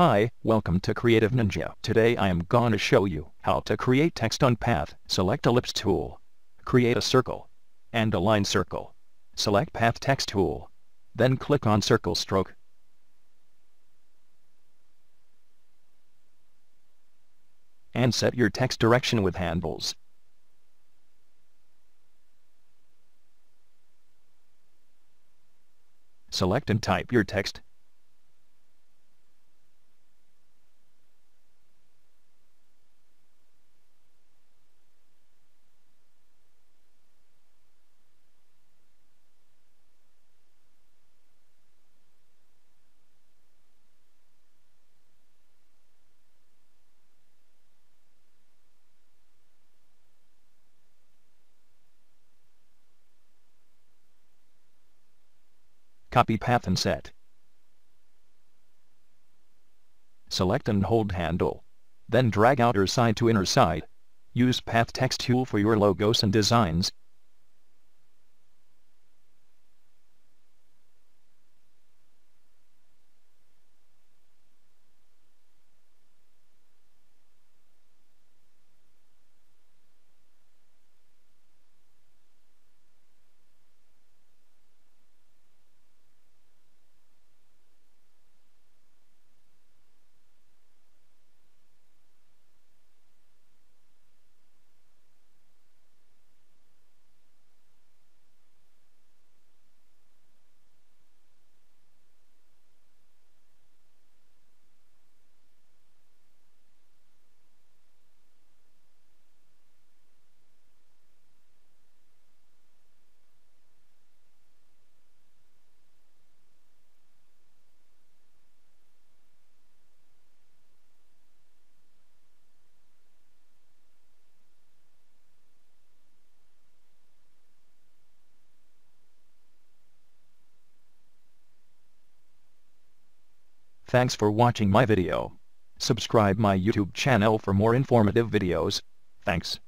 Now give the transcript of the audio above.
Hi, welcome to Creative Ninja. Today I am gonna show you how to create text on path. Select Ellipse tool. Create a circle. And a line circle. Select Path Text tool. Then click on Circle Stroke. And set your text direction with handles. Select and type your text. Copy path and set. Select and hold handle. Then drag outer side to inner side. Use Path Text tool for your logos and designs. Thanks for watching my video. Subscribe my YouTube channel for more informative videos. Thanks.